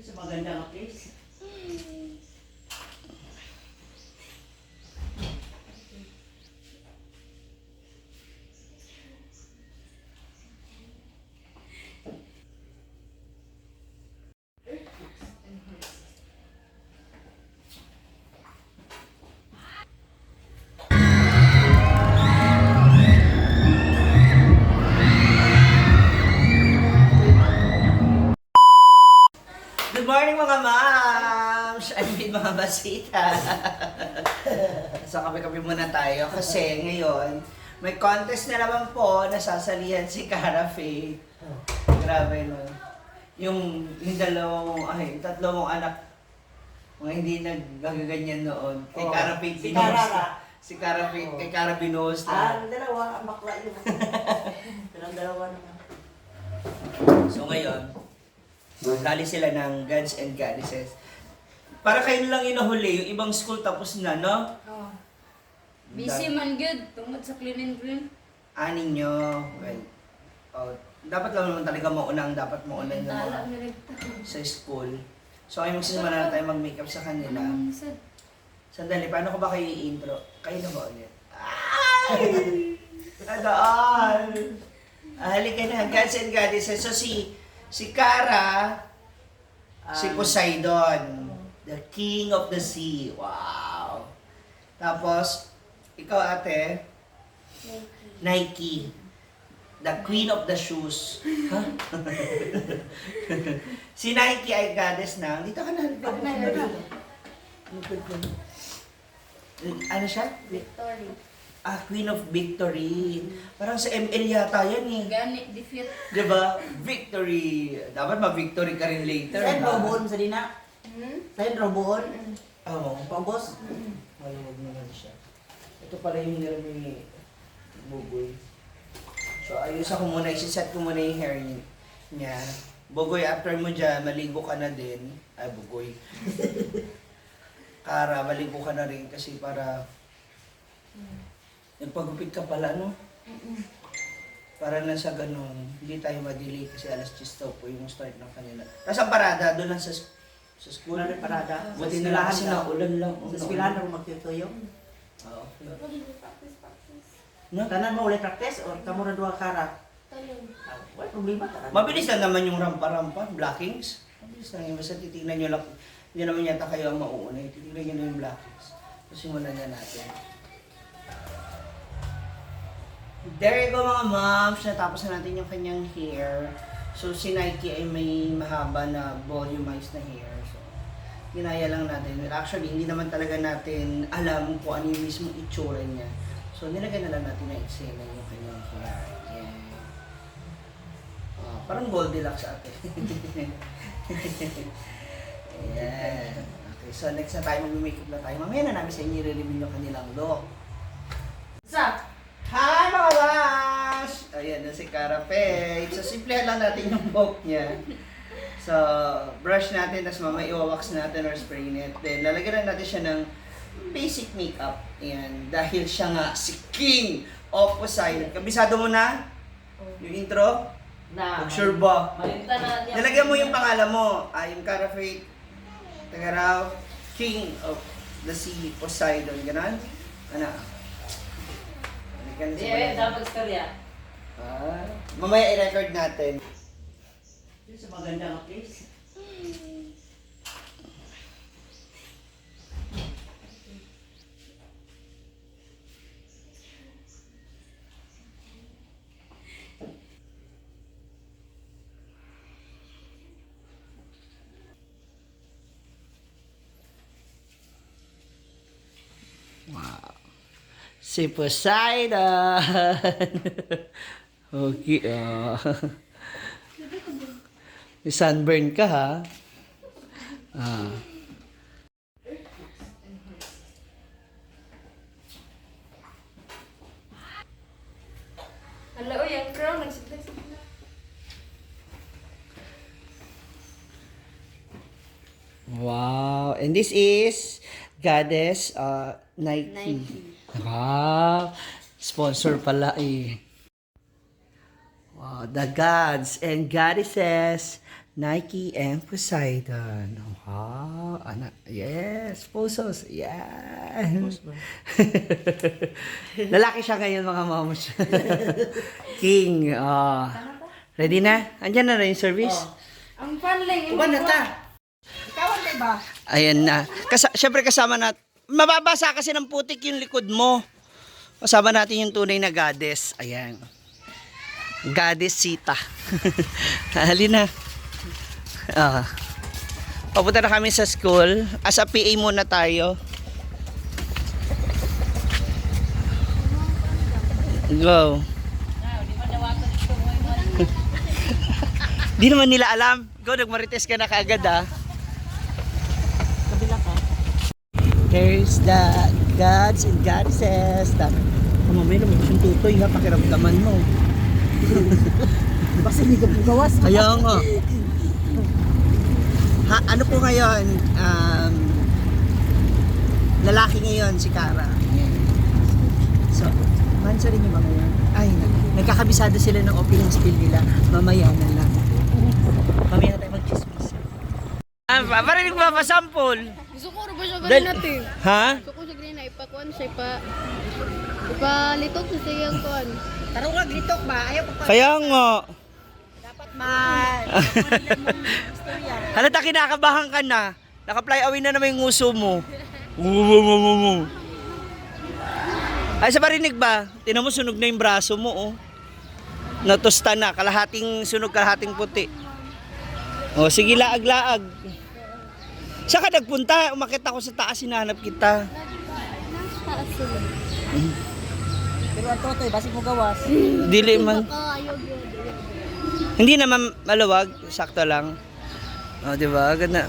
Sa magandang place. Good morning mga moms! I mean mga basita. So kape-kape muna tayo kasi ngayon may contest na naman po na sasalihan si Cara Faye. Grabe no. Yung tatlo mong anak mga hindi naggaganyan noon. Kay Cara Faye Si binuhos. Cara. Si Cara Faye, kay Cara binuhos na. Dalawa, ang bakla yun. Dalawa naman. So ngayon, dali sila ng Gods and Goddesses. Para kayo lang inahuli, yung ibang school tapos na, no? Oh. Busy man good, tungod sa clean and green. Anin nyo, well, dapat lang naman talaga maunang, dapat maunan yung Tala mga na nagtapos. sa school. So ay magsisimula na tayo mag-makeup sa kanila. Sandali, paano ko ba kayo i-intro? Kayo na ba ulit? Ay! Nadaan! Halika na, Gods and Goddesses. So si Cara, si Poseidon, the king of the sea. Wow! Tapos, ikaw ate, Nike, the queen of the shoes. Huh? Si Nike ay goddess na. Dito ka na. Ano siya? Victory. Queen of Victory. Parang sa ML yata yan eh. Gani, defeat. Diba? Victory. Dapat ma-victory ka rin later. Saan ha? robon sa dina? Saan robon? Oo. Pagos? Maluwag naman siya. Ito pala yung nila ni Bugoy. So ayusin ko muna, isiset ko muna yung hair niya. Bugoy, after mo dyan, maligo ka na din. Ay, Bugoy. Cara, maligo ka na rin kasi para nagpagupit ka pala, no? Para na sa ganun, hindi tayo ma-delay kasi alas 10 daw po yung start ng kanila. Tapos ang parada, doon lang sa school. Wala rin parada. Buti na lang kasi naulan lang. Sa eskwelahan na magtutuyo. Oo. No? Tanan mo ulit practice or kamo na duha Cara? Wala problema. tanan. Mabilis lang naman yung rampa-rampa, blockings. Mabilis lang yun. Basta titignan nyo lang. Hindi naman yata kayo ang mauuna. Titignan nyo na yung blockings. So simulan na natin. There you go mga moms. Natapos na natin yung kanyang hair. So si Nike ay may mahaba na volumized na hair. So ginaya lang natin. Well, actually, hindi naman talaga natin alam kung ano yung mismong itsura niya. So nilagay na lang natin na eksena yung kanyang hair. Yeah. Parang Goldilocks ate. Ayan. Okay, so next na tayo mag-makeup na tayo. Mamaya na namin sa inyo i-review yung kanilang look. Sa? Hi mga bash! Ayan na si Cara Faye. So simple lang natin yung buhok niya. So brush natin, tapos mamaya i-wax natin or spray net. Then lalagyan na natin siya ng basic makeup. Ayan. Dahil siya nga si King of Poseidon. Kabisado mo na? Yung intro? Na. Sure ba? Malinta na niya. Nilagyan mo yung pangalan mo. Yung Cara Faye Tagaraw, King of the Sea, Poseidon. Ganon? Ano? dapat istorya. Mamaya i-record natin. Sa magandang place. Wow. Si Poseidon. Okay, May sunburn ka, ha? Hala, uy, ang crown, nagsigla-sigla. Wow. And this is Goddess Nike. Nike. Wow. Sponsor pala eh. Wow. The Gods and Goddesses Nike and Poseidon. Wow. Anak. Yes. Pusos. Yes. Lalaki siya ngayon, mga mamos. King. Oh. Ready na? Andyan na rin yung service? Ang panling. Uban na ta. Ikaw ang ba? Ayan na. Siyempre kasama natin. Mababasa kasi ng putik yung likod mo. Kasama natin yung tunay na goddess. Ayan. Goddess Sita. Halina. Papunta na kami sa school. As a PA muna tayo. Go. Di naman nila alam. Go, nagmarites ka na kaagad Kabila ka. There's the gods and goddesses. Mamaya naman yung tutoy ha, pakiramdaman mo. Kasi hindi ka gawas. Kaya nga. Ano po ngayon? Lalaki ngayon si Cara. So, mansa rin niyo ba ngayon? Ay, nagkakabisado sila ng opening spiel nila. Mamaya na lang. Mamaya na tayo mag-chismis. Parinig ba pa-sample? Gusto ko ba siya ganun natin? Ha? Gusto ko siya ganun na ipakuan siya ipalitok sa siyang kuan. Tarong litok ba? Ayaw ko pa. Kaya nga. Dapat man. Halata kinakabahan ka na. Naka-fly away na naman yung nguso mo. Ay, sa parinig ba? Tinan mo, sunog na yung braso mo, oh. Natusta na. Kalahating sunog, kalahating puti. O, sige, laag-laag. Saan ka nagpunta? Umakit ako sa taas, hinahanap kita. Taas sila. Pero ang totoy, basi mo gawas. Dili man. Ayaw yun. Hindi naman maluwag. Sakto lang. O, di ba? Ganda.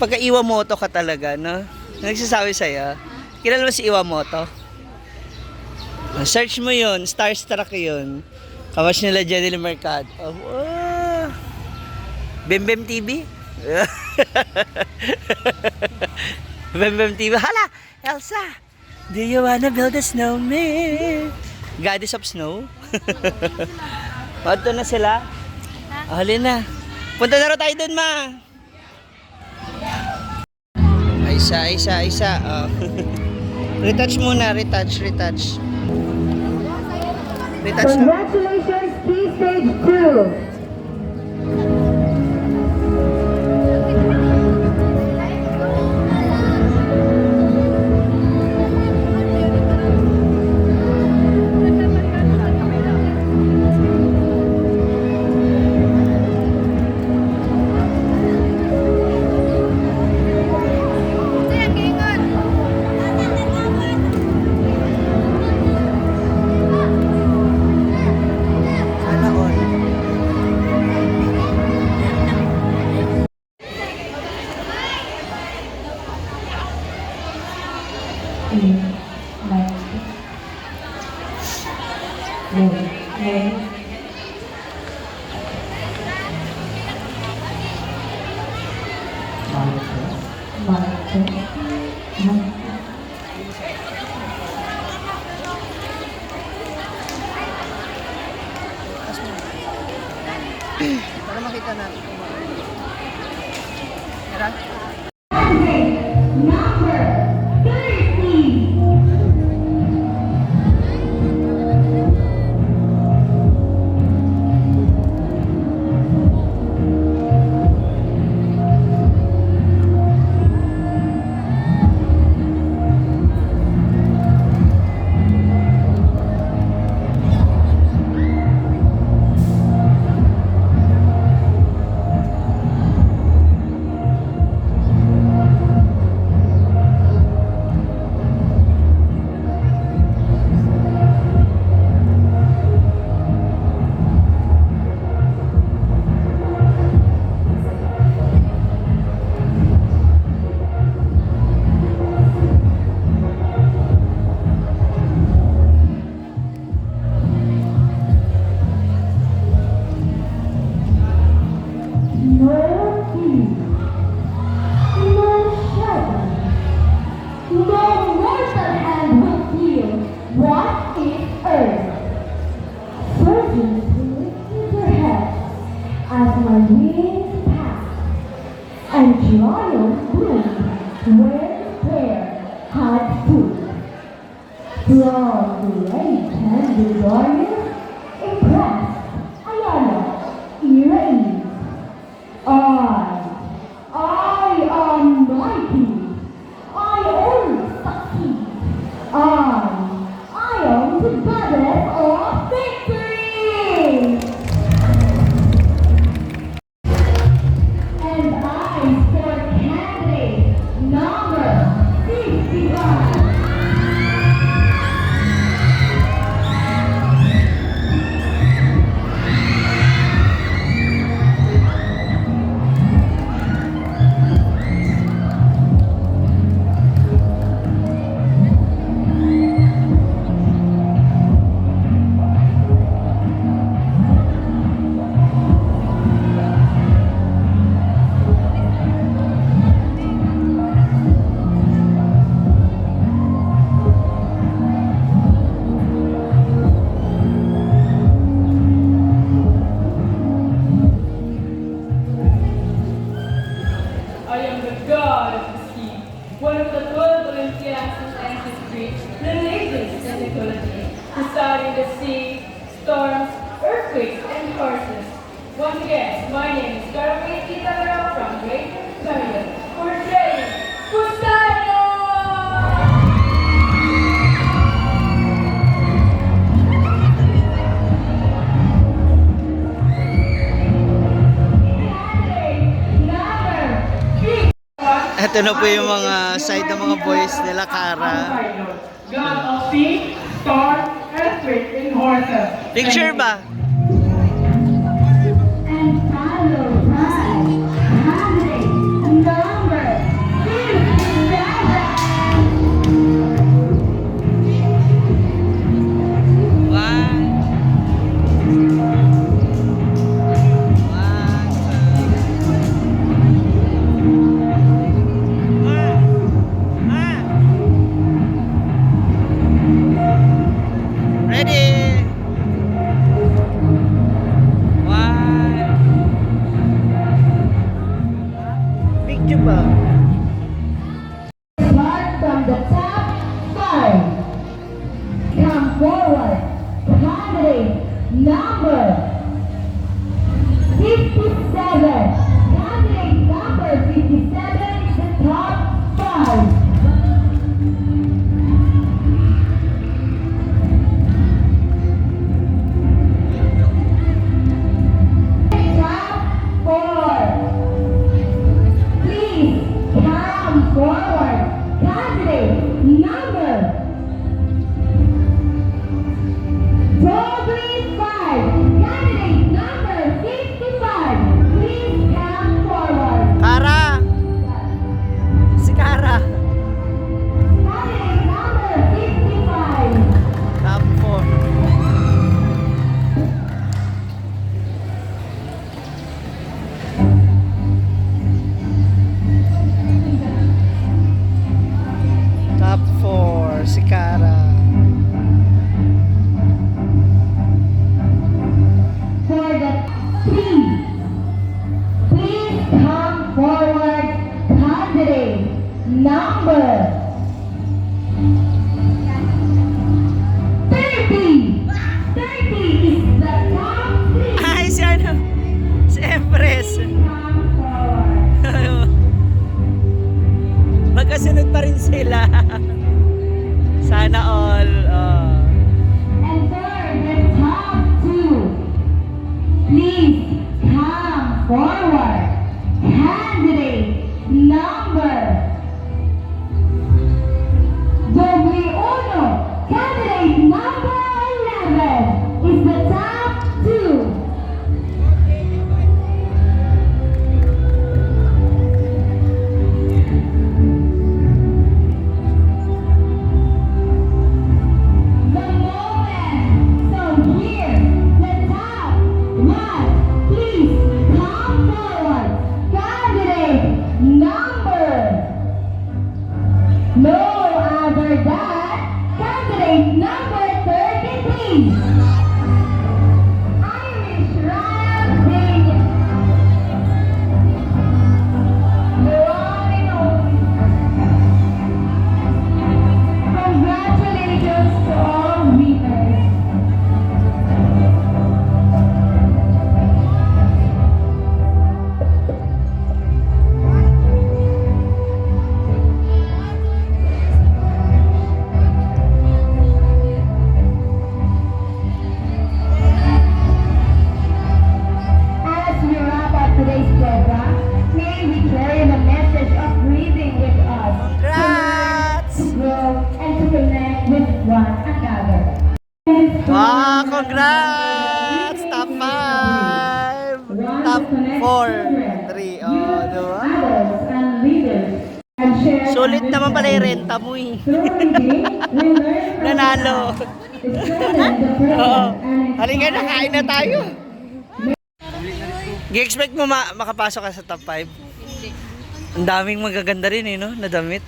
Pagka Iwamoto ka talaga, no? Nagsasabi sa'yo. Kilala mo si Iwamoto? Search mo yun. Starstruck yun. Kawas nila Jenny Mercado. Oh, Bembem TV? Bembem TV. Hala! Elsa! Do you wanna build a snowman? Goddess of Snow? Pato na sila? Halin na. Punta na rin tayo dun, ma. Isa. Oh. Retouch muna. Retouch. Retouch na. Congratulations, Key Stage 2. Sana all. Para makita natin kung ano. Tara. Number 30. royal queen where the pair had stood. From the late and the glorious, impressed Ayala, erased. I am mighty. I always succeed. I am the goddess of victory. And I score candidate number 55. I am the god of the sea, one of the 12 Olympians in ancestry, religions, and ecology, studying the sea, storms, earthquakes, and horses. Once again, my name is Caroline Itabero from Great Barrier, portraying Poseidon! Ito na po yung mga side ng mga boys nila, Kara. God of sea, storm, earthquake, and horses. Picture ba? And follow by candidate number 57. One. Ready? One. Picture ba? Start from the top 5. Come forward. Candidate number 57. Candidate number 57 is the top 5. Top 4. Please come forward. Candidate number 5. Candidate number 55. Please come forward. Kara! Si Kara! Candidate number 55. Top 4. Top 4, si Kara. For the 3. Please come forward. Candidate number 30. 30 is the top 3. Ay, si ano? Si Empress. Come forward. Magkasunod pa rin sila. Sana all. And for the top 2, please come forward. Candidate number W1. Candidate number 11 is the top 2. The moment. So here, the top 1. Please come forward. Candidate number. No other than candidate number Sulit naman pala yung renta mo eh. Through reading, we learn from Nanalo. the past. Strengthen the present Oo. and Halika na, inspire kain na the tayo. future. Gi-expect mo makapasok ka sa top 5? Ang daming magaganda rin eh, no? Na damit.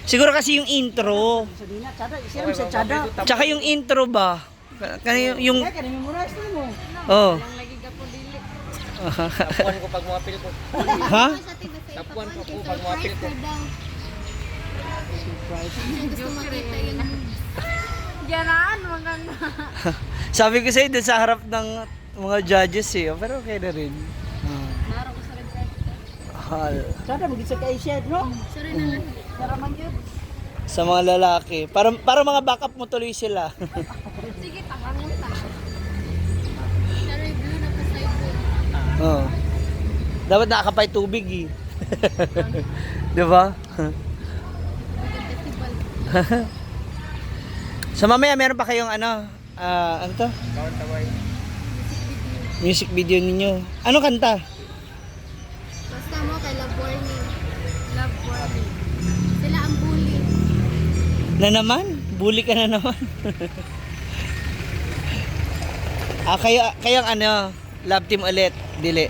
Siguro kasi yung intro. Sa dina, tsada. Siya sa tsada. Tsaka yung intro ba? Kaya yung... Kaya ka memorize na mo. Oh. Tapuan ko pag mga pil ko. Ha? Tapuan ko pag mga pil ko. Gusto makita yung Diyanaan, maganda. Sabi ko sa'yo, dun sa harap ng mga judges eh. Pero okay na rin. Naro ko sa red carpet. Tsada, mag-isa ka i-shed, no? sorry na lang. Tara man yun. Sa mga lalaki. Para mga backup mo tuloy sila. Sige, tangan ta. Pero yung blue na pa-side Oo. Dapat nakakapay tubig eh. Diba? festival. So mamaya meron pa kayong ano ano to? Music video ninyo. Anong kanta? Basta mo kay Love Warning. Love Warning. Sila ang bully. Na naman? Bully ka na naman. Kayong ano, love team ulit. Dili.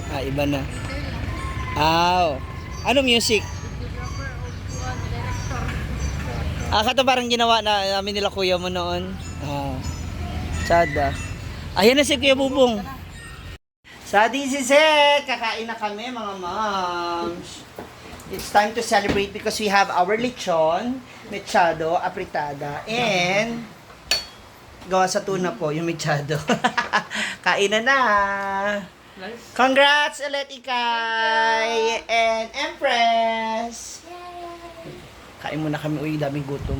Iba na. Ano music? Kato parang ginawa na namin nila kuya mo noon. Tsada. Ayan na si Kuya Bubong. Sa DCZ, kakain na kami mga moms. It's time to celebrate because we have our lechon, mechado, apritada, and gawa sa tuna po, yung mechado. Kain na na. Congrats ulit Ikay and Empress. Kain muna kami, uy, daming gutom.